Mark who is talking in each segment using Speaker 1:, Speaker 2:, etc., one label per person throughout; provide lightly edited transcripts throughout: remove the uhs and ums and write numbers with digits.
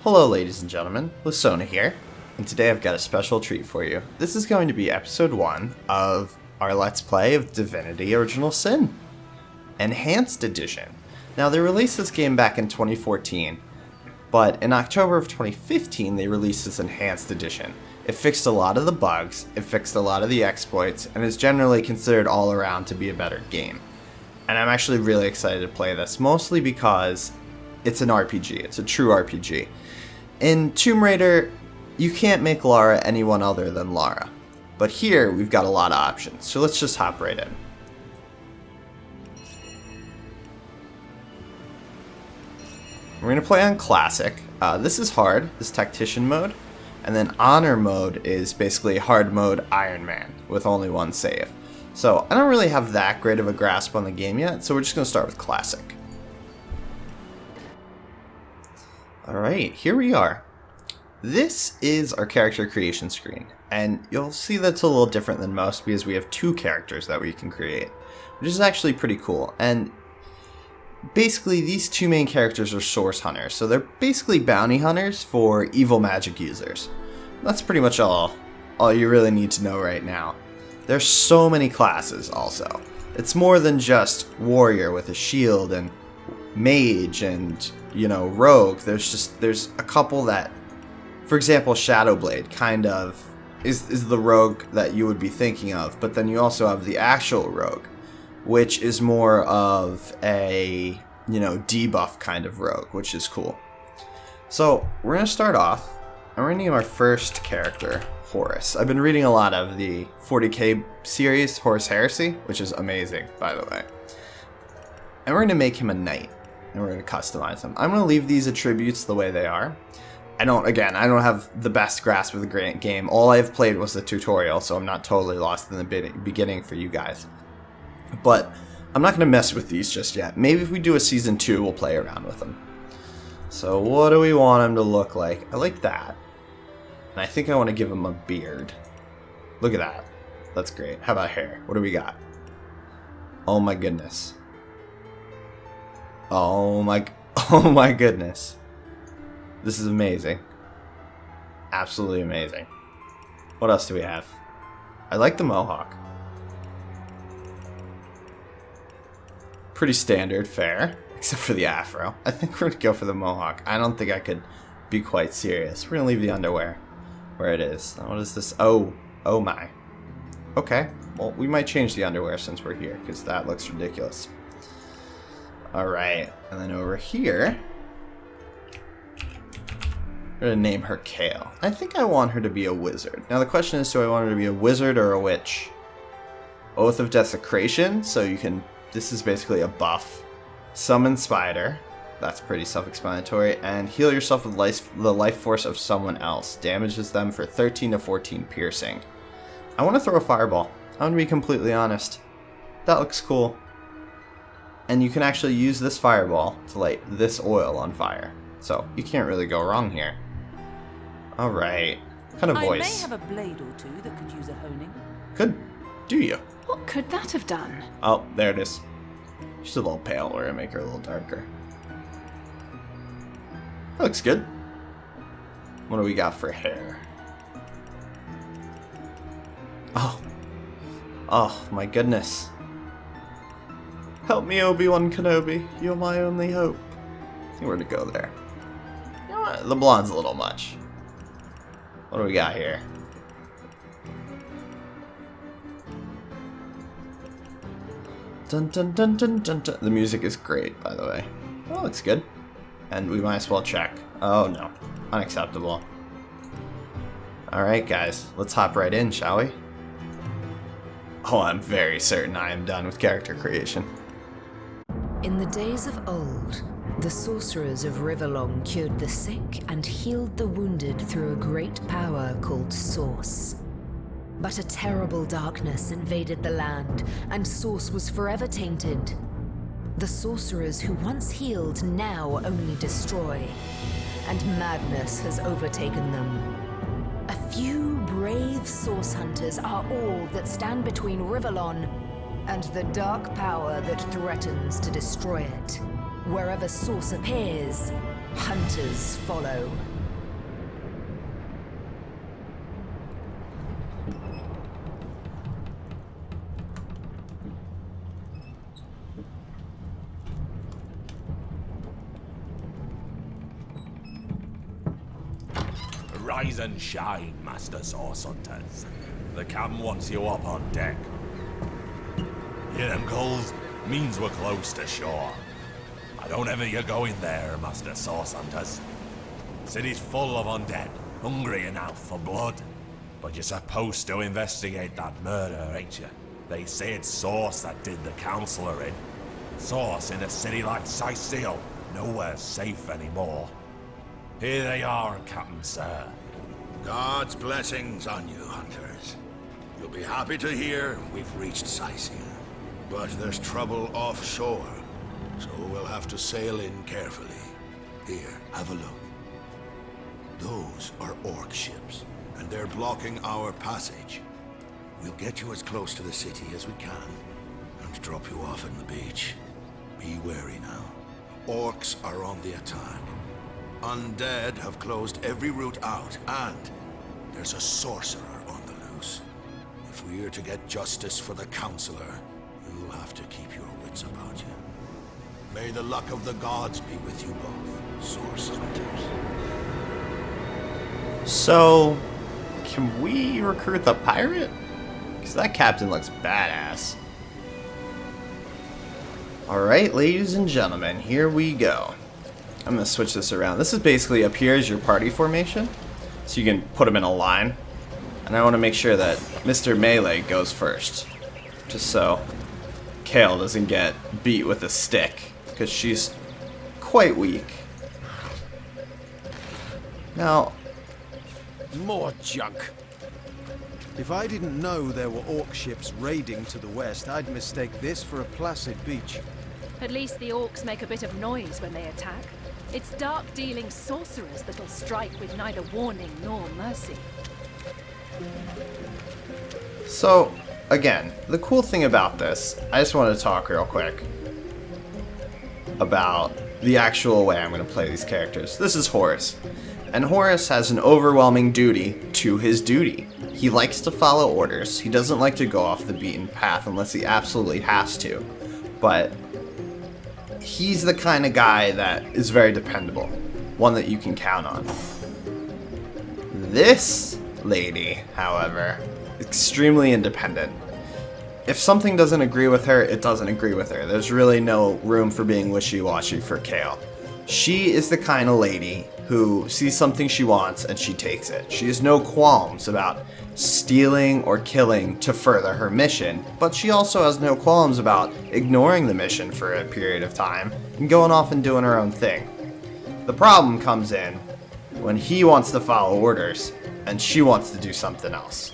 Speaker 1: Hello ladies and gentlemen, Lesona here, and today I've got a special treat for you. This is going to be episode 1 of our Let's Play of Divinity Original Sin Enhanced Edition. Now they released this game back in 2014, but in October of 2015 they released this Enhanced Edition. It fixed a lot of the bugs, it fixed a lot of the exploits, and is generally considered all around to be a better game. And I'm actually really excited to play this, mostly because it's an RPG, it's a true RPG. In Tomb Raider, you can't make Lara anyone other than Lara. But here, we've got a lot of options, so let's just hop right in. We're going to play on Classic. This is hard, this Tactician mode. And then Honor mode is basically hard mode Iron Man, with only one save. So I don't really have that great of a grasp on the game yet, so we're just going to start with Classic. Alright, here we are. This is our character creation screen, and you'll see that's a little different than most because we have 2 characters that we can create, which is actually pretty cool. And basically these 2 main characters are source hunters, so they're basically bounty hunters for evil magic users. That's pretty much all you really need to know right now. There's so many classes also. It's more than just warrior with a shield and mage and, you know, rogue. There's a couple that, for example, Shadowblade kind of is the rogue that you would be thinking of, but then you also have the actual rogue, which is more of a, you know, debuff kind of rogue, which is cool. So we're going to start off, and we're going to name our first character Horus. I've been reading a lot of the 40k series, Horus Heresy, which is amazing, by the way. And we're going to make him a knight, and we're going to customize him. I'm going to leave these attributes the way they are. I don't have the best grasp of the game. All I've played was the tutorial, so I'm not totally lost in the beginning for you guys. But I'm not going to mess with these just yet. Maybe if we do a season 2, we'll play around with them. So what do we want him to look like? I like that. And I think I want to give him a beard. Look at that. That's great. How about hair? What do we got? Oh my goodness. Oh my goodness. This is amazing. Absolutely amazing. What else do we have? I like the mohawk. Pretty standard, fair. Except for the afro. I think we're going to go for the mohawk. I don't think I could be quite serious. We're going to leave the underwear where it is. What is this? Oh my. Okay. Well, we might change the underwear since we're here, because that looks ridiculous. Alright. And then over here, I'm going to name her Kael. I think I want her to be a wizard. Now the question is, do I want her to be a wizard or a witch? Oath of Desecration, so you can... This is basically a buff. Summon Spider. That's pretty self-explanatory. And heal yourself with the life force of someone else. Damages them for 13 to 14 piercing. I want to throw a fireball. I'm going to be completely honest. That looks cool. And you can actually use this fireball to light this oil on fire. So you can't really go wrong here. Alright. What kind of voice?
Speaker 2: I may have a blade or 2 that could use a honing.
Speaker 1: Could. Do you?
Speaker 3: What could that have done?
Speaker 1: Oh, there it is. She's a little pale. We're going to make her a little darker. That looks good. What do we got for hair? Oh my goodness. Help me, Obi-Wan Kenobi. You're my only hope. I think we're going to go there. You know what? The blonde's a little much. What do we got here? Dun dun dun dun dun dun. The music is great, by the way. Oh, looks good. And we might as well check. Oh no. Unacceptable. Alright guys, let's hop right in, shall we? Oh, I'm very certain I am done with character creation.
Speaker 4: In the days of old, the sorcerers of Riverlong cured the sick and healed the wounded through a great power called Source. But a terrible darkness invaded the land, and Source was forever tainted. The sorcerers who once healed now only destroy, and madness has overtaken them. A few brave Source hunters are all that stand between Riverlon and the dark power that threatens to destroy it. Wherever Source appears, hunters follow.
Speaker 3: Rise and shine, Master Source Hunters. The captain wants you up on deck. Hear them calls? Means we're close to shore. I don't ever you go in there, Master Source Hunters. City's full of undead, hungry enough for blood. But you're supposed to investigate that murder, ain't you? They say it's Source that did the Counselor in. Source in a city like Sicil, nowhere safe anymore. Here they are, Captain Sir.
Speaker 5: God's blessings on you, hunters. You'll be happy to hear we've reached Sicil. But there's trouble offshore, so we'll have to sail in carefully. Here, have a look. Those are orc ships, and they're blocking our passage. We'll get you as close to the city as we can, and drop you off on the beach. Be wary now. Orcs are on the attack. Undead have closed every route out, and there's a sorcerer on the loose. If we're to get justice for the Counselor, you'll have to keep your wits about you. May the luck of the gods be with you both, Source Hunters.
Speaker 1: So, can we recruit the pirate? Because that captain looks badass. Alright, ladies and gentlemen, here we go. I'm going to switch this around. This is basically up here is your party formation. So you can put them in a line. And I want to make sure that Mr. Melee goes first. Just so Kael doesn't get beat with a stick. Because she's quite weak. Now,
Speaker 6: More junk. If I didn't know there were orc ships raiding to the west, I'd mistake this for a placid beach.
Speaker 7: At least the orcs make a bit of noise when they attack. It's dark-dealing sorcerers that'll strike with neither warning nor mercy.
Speaker 1: so again, the cool thing about this, I just want to talk real quick about the actual way I'm going to play these characters. This is Horus. And Horus has an overwhelming duty to his duty. He likes to follow orders. He doesn't like to go off the beaten path unless he absolutely has to. But he's the kind of guy that is very dependable. One that you can count on. This lady, however, extremely independent. If something doesn't agree with her, it doesn't agree with her. There's really no room for being wishy-washy for Kael. She is the kind of lady who sees something she wants and she takes it. She has no qualms about stealing or killing to further her mission, but she also has no qualms about ignoring the mission for a period of time and going off and doing her own thing. The problem comes in when he wants to follow orders and she wants to do something else.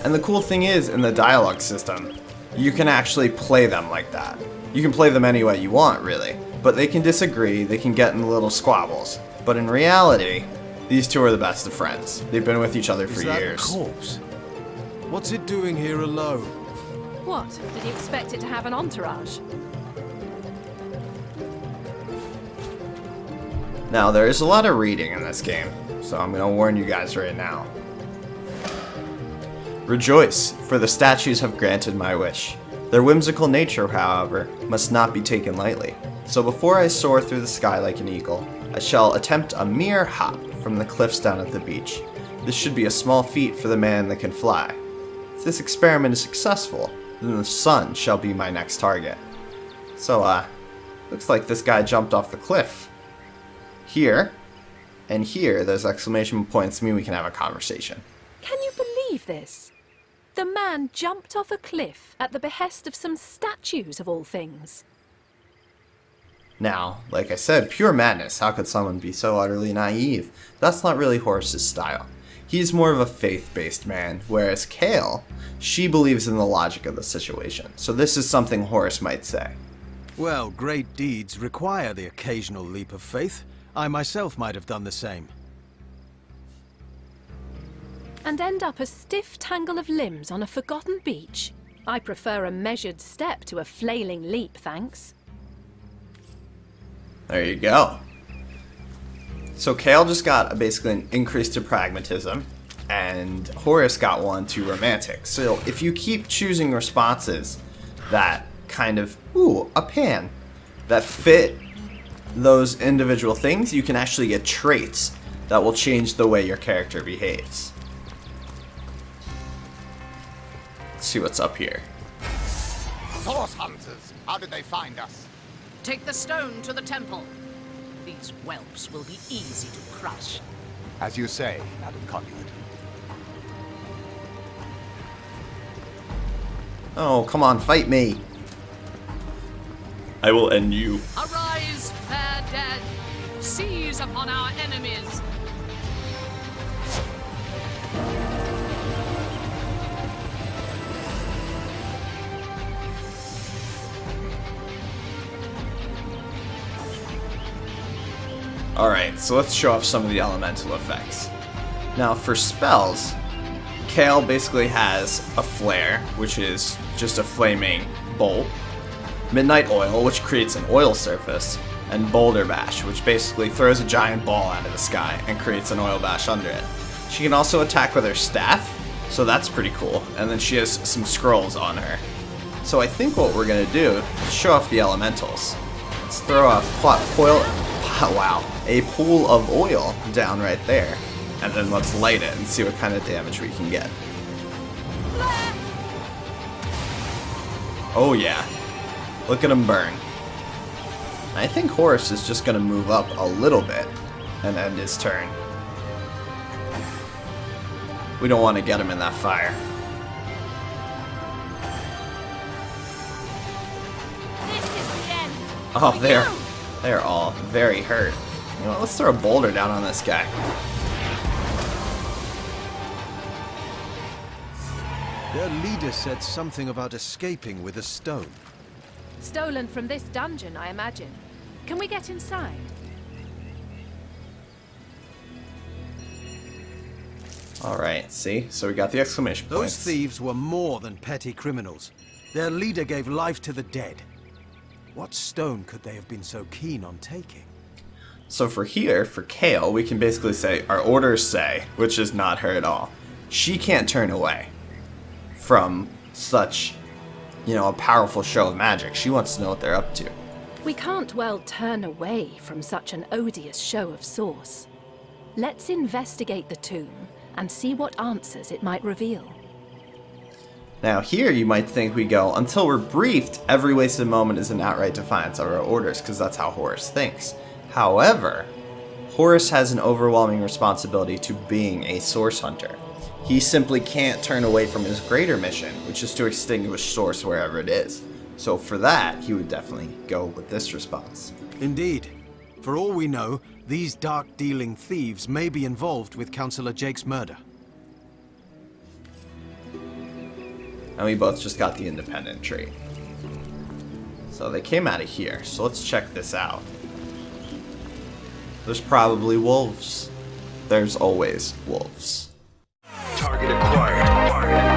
Speaker 1: And the cool thing is, in the dialogue system, you can actually play them like that. You can play them any way you want, really. But they can disagree, they can get in little squabbles. But in reality, these two are the best of friends. They've been with each other for years.
Speaker 6: Is that a corpse? What's it doing here alone?
Speaker 7: What? Did you expect it to have an entourage?
Speaker 1: Now, there is a lot of reading in this game, so I'm going to warn you guys right now. Rejoice, for the statues have granted my wish. Their whimsical nature, however, must not be taken lightly. So before I soar through the sky like an eagle, I shall attempt a mere hop from the cliffs down at the beach. This should be a small feat for the man that can fly. If this experiment is successful, then the sun shall be my next target. So, looks like this guy jumped off the cliff. Here, and here, those exclamation points mean we can have a conversation.
Speaker 7: Can you believe this? The man jumped off a cliff at the behest of some statues of all things.
Speaker 1: Now, like I said, pure madness. How could someone be so utterly naive? That's not really Horus's style. He's more of a faith-based man, whereas Kael, she believes in the logic of the situation. So this is something Horus might say.
Speaker 6: Well, great deeds require the occasional leap of faith. I myself might have done the same.
Speaker 7: And end up a stiff tangle of limbs on a forgotten beach? I prefer a measured step to a flailing leap, thanks.
Speaker 1: There you go. So Kael just got basically an increase to pragmatism, and Horus got one to romantic. So if you keep choosing responses that kind of, a pan, that fit those individual things, you can actually get traits that will change the way your character behaves. Let's see what's up here.
Speaker 8: Source hunters, how did they find us?
Speaker 9: Take the stone to the temple. These whelps will be easy to crush.
Speaker 8: As you say, Madam Conduit.
Speaker 1: Oh, come on, fight me. I will end you.
Speaker 9: Arise, fair dead. Seize upon our enemies.
Speaker 1: Alright, so let's show off some of the elemental effects. Now, for spells, Kael basically has a flare, which is just a flaming bolt, Midnight Oil, which creates an oil surface, and Boulder Bash, which basically throws a giant ball out of the sky and creates an oil bash under it. She can also attack with her staff, so that's pretty cool, and then she has some scrolls on her. So I think what we're going to do is show off the elementals. Let's throw a a pool of oil down right there, and then let's light it and see what kind of damage we can get. Oh yeah, look at him burn. I think Horus is just going to move up a little bit and end his turn. We don't want to get him in that fire.
Speaker 7: This is the end.
Speaker 1: Oh, they're all very hurt. You know, let's throw a boulder down on this guy.
Speaker 6: Their leader said something about escaping with a stone.
Speaker 7: Stolen from this dungeon, I imagine. Can we get inside?
Speaker 1: Alright, see? So we got the exclamation
Speaker 6: Those
Speaker 1: points.
Speaker 6: thieves were more than petty criminals. Their leader gave life to the dead. What stone could they have been so keen on taking?
Speaker 1: So for here, for Kael, we can basically say, our orders say, which is not her at all. She can't turn away from such, a powerful show of magic. She wants to know what they're up to.
Speaker 7: We can't well turn away from such an odious show of source. Let's investigate the tomb and see what answers it might reveal.
Speaker 1: Now here you might think we go, until we're briefed, every wasted moment is an outright defiance of our orders, because that's how Horus thinks. However, Horus has an overwhelming responsibility to being a source hunter. He simply can't turn away from his greater mission, which is to extinguish source wherever it is. So for that, he would definitely go with this response.
Speaker 6: Indeed. For all we know, these dark-dealing thieves may be involved with Councillor Jake's murder.
Speaker 1: And we both just got the independent trait. So they came out of here, so let's check this out. There's probably wolves. There's always wolves.
Speaker 10: Target acquired.